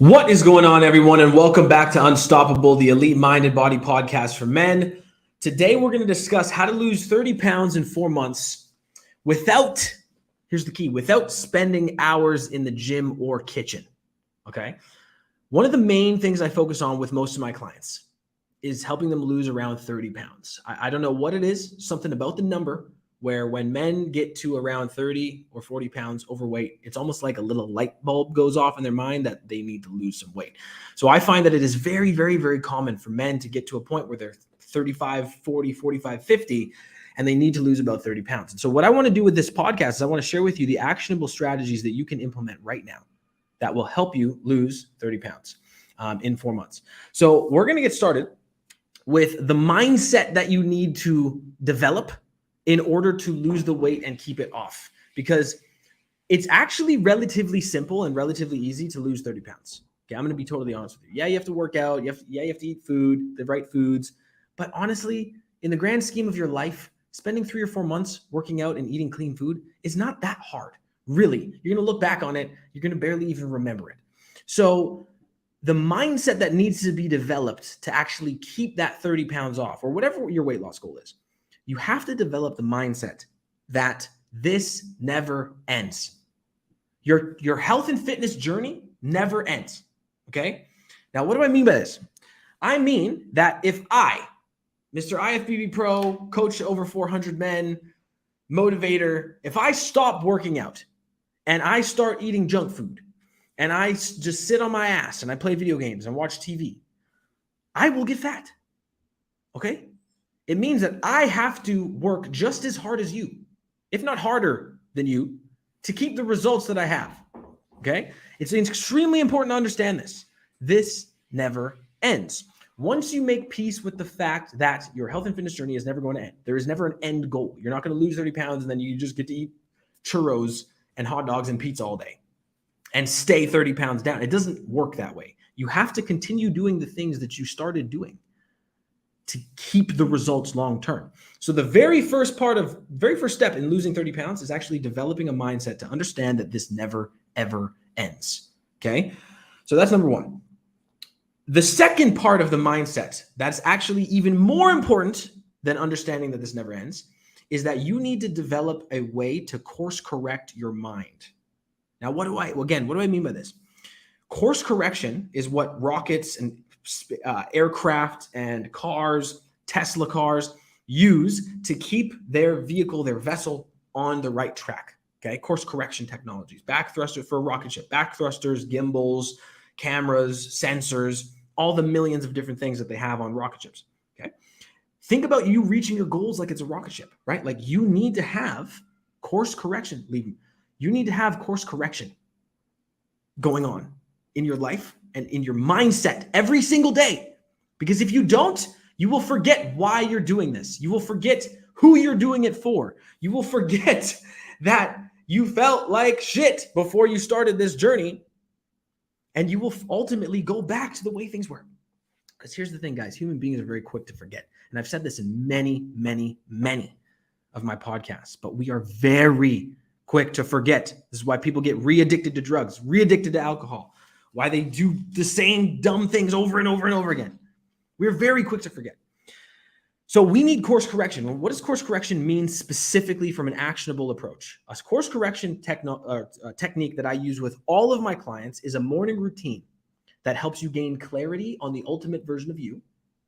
What is going on, everyone, and welcome back to Unstoppable, the Elite Mind and Body podcast for men. Today, we're going to discuss how to lose 30 pounds in 4 months without, here's the key, without spending hours in the gym or kitchen, okay? One of the main things I focus on with most of my clients is helping them lose around 30 pounds. I don't know what it is, something about the number, where when men get to around 30 or 40 pounds overweight, it's almost like a little light bulb goes off in their mind that they need to lose some weight. So I find that it is very, very, very common for men to get to a point where they're 35, 40, 45, 50, and they need to lose about 30 pounds. And so what I want to do with this podcast is I want to share with you the actionable strategies that you can implement right now that will help you lose 30 pounds in 4 months. So we're going to get started with the mindset that you need to develop in order to lose the weight and keep it off, because it's actually relatively simple and relatively easy to lose 30 pounds. Okay, I'm going to be totally honest with you. Yeah, you have to work out. You have to eat food, the right foods. But honestly, in the grand scheme of your life, spending 3 or 4 months working out and eating clean food is not that hard. Really, you're going to look back on it. You're going to barely even remember it. So the mindset that needs to be developed to actually keep that 30 pounds off, or whatever your weight loss goal is, you have to develop the mindset that this never ends. Your health and fitness journey never ends, okay? Now, what do I mean by this? I mean that if I, Mr. IFBB Pro, coach to over 400 men, motivator, if I stop working out and I start eating junk food and I just sit on my ass and I play video games and watch TV, I will get fat, okay? It means that I have to work just as hard as you, if not harder than you, to keep the results that I have, okay? It's extremely important to understand this. This never ends. Once you make peace with the fact that your health and fitness journey is never going to end, there is never an end goal. You're not going to lose 30 pounds and then you just get to eat churros and hot dogs and pizza all day and stay 30 pounds down. It doesn't work that way. You have to continue doing the things that you started doing to keep the results long-term. So the very first step in losing 30 pounds is actually developing a mindset to understand that this never, ever ends, okay? So that's number one. The second part of the mindset that's actually even more important than understanding that this never ends is that you need to develop a way to course correct your mind. Now, what do I mean by this? Course correction is what rockets and aircraft and cars, Tesla cars, use to keep their vehicle, their vessel on the right track. Okay, course correction technologies, back thrusters for a rocket ship, back thrusters, gimbals, cameras, sensors, all the millions of different things that they have on rocket ships. Okay, think about you reaching your goals like it's a rocket ship, right? Like you need to have course correction. You need to have course correction going on in your life and in your mindset every single day. Because if you don't, you will forget why you're doing this. You will forget who you're doing it for. You will forget that you felt like shit before you started this journey. And you will ultimately go back to the way things were. Because here's the thing, guys, human beings are very quick to forget. And I've said this in many, many, many of my podcasts, but we are very quick to forget. This is why people get re-addicted to drugs, re-addicted to alcohol, why they do the same dumb things over and over and over again. We're very quick to forget. So we need course correction. Well, what does course correction mean specifically from an actionable approach? A course correction technique that I use with all of my clients is a morning routine that helps you gain clarity on the ultimate version of you.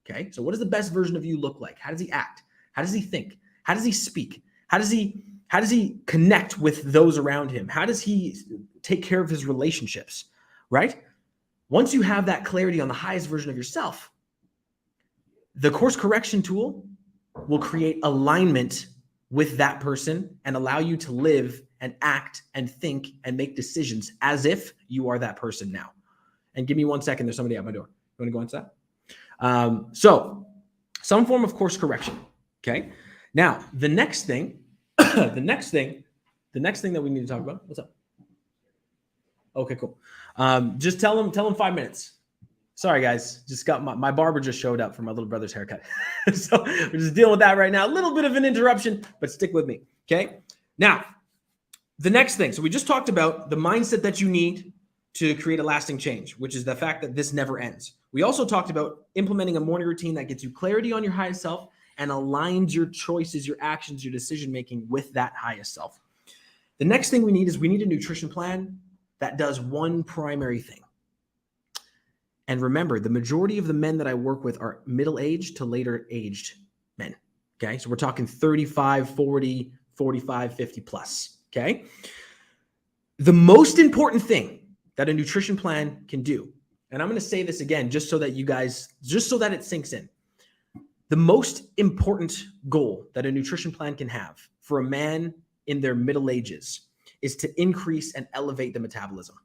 Okay, so what does the best version of you look like? How does he act? How does he think? How does he speak? How does he connect with those around him? How does he take care of his relationships? Right? Once you have that clarity on the highest version of yourself, the course correction tool will create alignment with that person and allow you to live and act and think and make decisions as if you are that person now. And give me 1 second. There's somebody at my door. You want to go into that? So some form of course correction. Okay. Now the next thing that we need to talk about. What's up? Okay, cool. Just tell him 5 minutes. Sorry, guys. Just got my barber just showed up for my little brother's haircut. So we're just dealing with that right now. A little bit of an interruption, but stick with me. Okay. Now, the next thing. So we just talked about the mindset that you need to create a lasting change, which is the fact that this never ends. We also talked about implementing a morning routine that gets you clarity on your highest self and aligns your choices, your actions, your decision-making with that highest self. The next thing we need is we need a nutrition plan that does one primary thing. And remember, the majority of the men that I work with are middle-aged to later-aged men, okay? So we're talking 35, 40, 45, 50 plus, okay? The most important thing that a nutrition plan can do, and I'm going to say this again just so that it sinks in. The most important goal that a nutrition plan can have for a man in their middle ages is to increase and elevate the metabolism.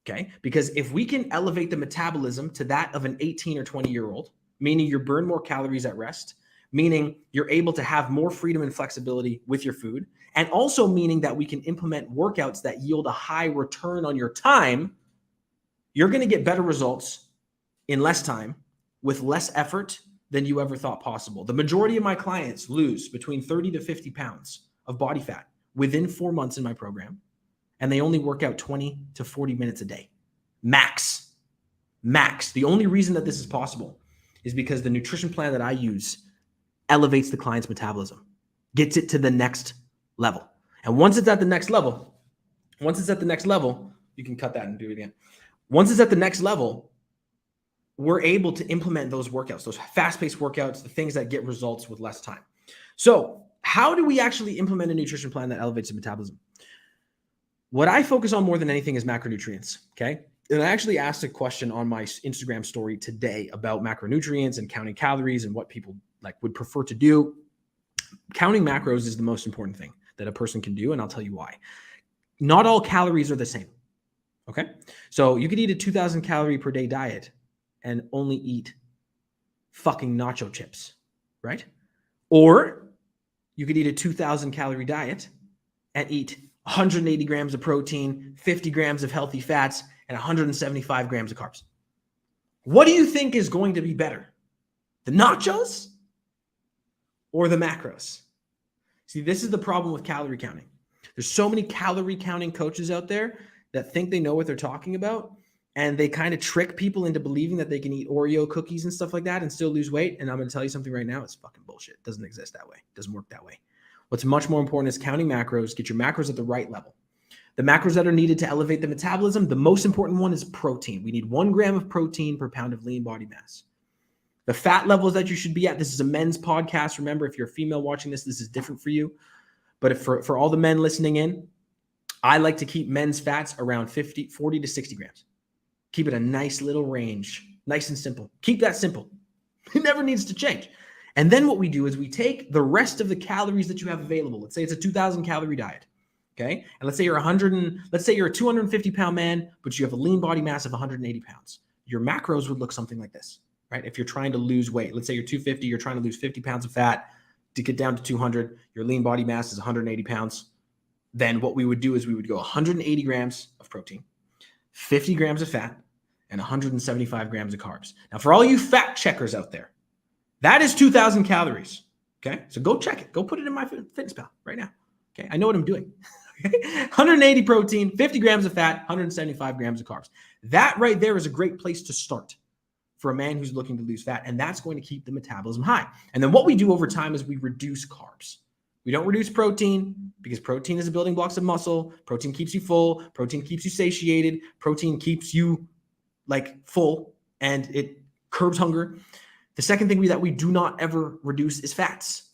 Okay? Because if we can elevate the metabolism to that of an 18 or 20-year-old, meaning you burn more calories at rest, meaning you're able to have more freedom and flexibility with your food, and also meaning that we can implement workouts that yield a high return on your time, you're going to get better results in less time with less effort than you ever thought possible. The majority of my clients lose between 30 to 50 pounds of body fat within 4 months in my program, and they only work out 20 to 40 minutes a day. Max. The only reason that this is possible is because the nutrition plan that I use elevates the client's metabolism, gets it to the next level. And once it's at the next level, you can cut that and do it again. Once it's at the next level, we're able to implement those workouts, those fast-paced workouts, the things that get results with less time. So how do we actually implement a nutrition plan that elevates the metabolism? What I focus on more than anything is macronutrients, okay? And I actually asked a question on my Instagram story today about macronutrients and counting calories and what people would prefer to do. Counting macros is the most important thing that a person can do, and I'll tell you why. Not all calories are the same, okay? So you could eat a 2,000 calorie per day diet and only eat fucking nacho chips, right? Or you could eat a 2,000 calorie diet and eat 180 grams of protein, 50 grams of healthy fats, and 175 grams of carbs. What do you think is going to be better? The nachos or the macros? See, this is the problem with calorie counting. There's so many calorie counting coaches out there that think they know what they're talking about, and they kind of trick people into believing that they can eat Oreo cookies and stuff like that and still lose weight. And I'm going to tell you something right now. It's fucking bullshit. It doesn't exist that way. It doesn't work that way. What's much more important is counting macros. Get your macros at the right level. The macros that are needed to elevate the metabolism, the most important one is protein. We need 1 gram of protein per pound of lean body mass. The fat levels that you should be at, this is a men's podcast. Remember, if you're a female watching this, this is different for you. But for all the men listening in, I like to keep men's fats around 40 to 60 grams. Keep it a nice little range, nice and simple. Keep that simple. It never needs to change. And then what we do is we take the rest of the calories that you have available. Let's say it's a 2,000 calorie diet, okay? And let's say you're a 250 pound man, but you have a lean body mass of 180 pounds. Your macros would look something like this, right? If you're trying to lose weight, let's say you're 250, you're trying to lose 50 pounds of fat to get down to 200, your lean body mass is 180 pounds. Then what we would do is we would go 180 grams of protein, 50 grams of fat, and 175 grams of carbs. Now, for all you fat checkers out there, that is 2,000 calories, okay? So go check it. Go put it in my MyFitnessPal right now, okay? I know what I'm doing. 180 protein, 50 grams of fat, 175 grams of carbs. That right there is a great place to start for a man who's looking to lose fat, and that's going to keep the metabolism high. And then what we do over time is we reduce carbs. We don't reduce protein because protein is the building blocks of muscle. Protein keeps you full. Protein keeps you satiated. Protein keeps you full, and it curbs hunger. The second thing that we do not ever reduce is fats.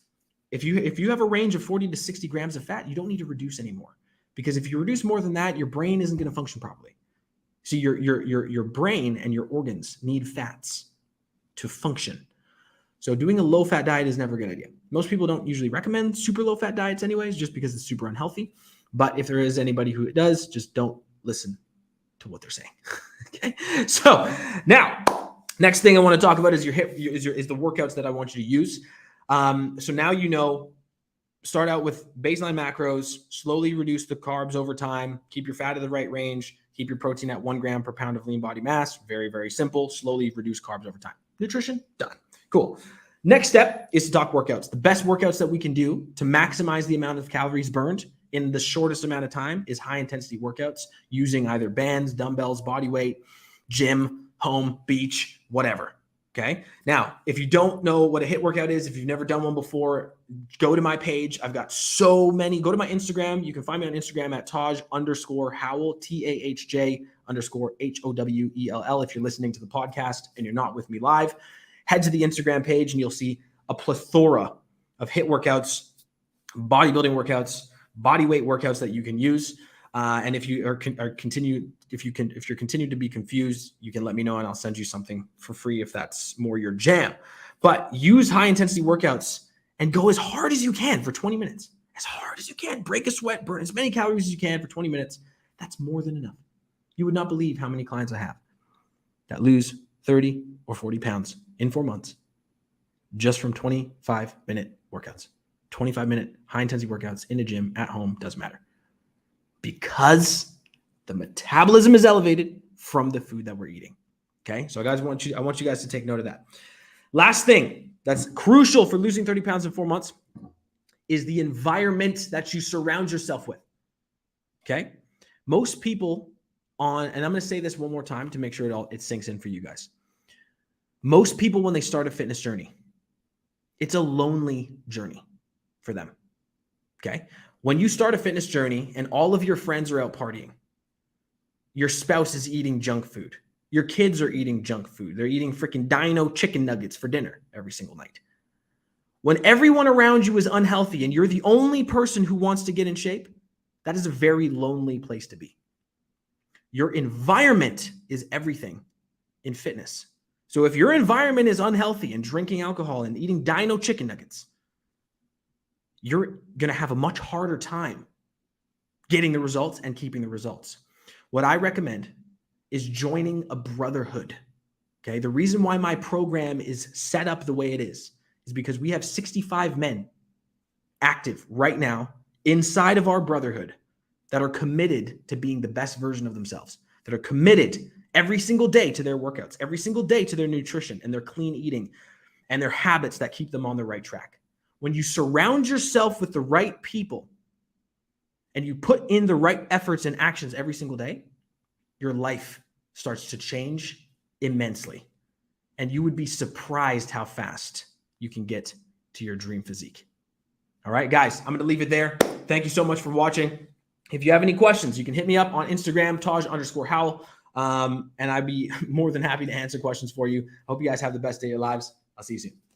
If you have a range of 40 to 60 grams of fat, you don't need to reduce anymore, because if you reduce more than that, your brain isn't going to function properly. See, your brain and your organs need fats to function. So doing a low-fat diet is never a good idea. Most people don't usually recommend super low-fat diets anyways, just because it's super unhealthy. But if there is anybody who it does, just don't listen to what they're saying. Okay. So now, next thing I want to talk about is the workouts that I want you to use. So now start out with baseline macros, slowly reduce the carbs over time, keep your fat at the right range, keep your protein at 1 gram per pound of lean body mass. Very, very simple. Slowly reduce carbs over time. Nutrition, done. Cool. Next step is to talk workouts. The best workouts that we can do to maximize the amount of calories burned in the shortest amount of time is high intensity workouts using either bands, dumbbells, body weight, gym, home, beach, whatever. Okay. Now, if you don't know what a HIIT workout is, if you've never done one before, go to my page. I've got so many. Go to my Instagram. You can find me on Instagram at Taj_Howell, TAHJ_HOWELL. If you're listening to the podcast and you're not with me live, head to the Instagram page and you'll see a plethora of HIIT workouts, bodybuilding workouts, body weight workouts that you can use. And if you continue to be confused, you can let me know and I'll send you something for free if that's more your jam. But use high intensity workouts and go as hard as you can for 20 minutes. As hard as you can. Break a sweat, burn as many calories as you can for 20 minutes. That's more than enough. You would not believe how many clients I have that lose 30 or 40 pounds in 4 months just from 25-minute workouts. 25-minute high intensity workouts in a gym, at home, doesn't matter. Because the metabolism is elevated from the food that we're eating. Okay. So guys, I want you guys to take note of that. Last thing that's crucial for losing 30 pounds in 4 months is the environment that you surround yourself with. Okay. Most people and I'm going to say this one more time to make sure it sinks in for you guys. Most people, when they start a fitness journey, it's a lonely journey for them. Okay. When you start a fitness journey and all of your friends are out partying, your spouse is eating junk food, your kids are eating junk food, they're eating freaking Dino chicken nuggets for dinner every single night. When everyone around you is unhealthy and you're the only person who wants to get in shape, that is a very lonely place to be. Your environment is everything in fitness. So if your environment is unhealthy and drinking alcohol and eating Dino chicken nuggets, you're going to have a much harder time getting the results and keeping the results. What I recommend is joining a brotherhood. Okay. The reason why my program is set up the way it is because we have 65 men active right now inside of our brotherhood that are committed to being the best version of themselves, that are committed every single day to their workouts, every single day to their nutrition and their clean eating and their habits that keep them on the right track. When you surround yourself with the right people and you put in the right efforts and actions every single day, your life starts to change immensely. And you would be surprised how fast you can get to your dream physique. All right, guys, I'm going to leave it there. Thank you so much for watching. If you have any questions, you can hit me up on Instagram, Taj_Howell. And I'd be more than happy to answer questions for you. Hope you guys have the best day of your lives. I'll see you soon.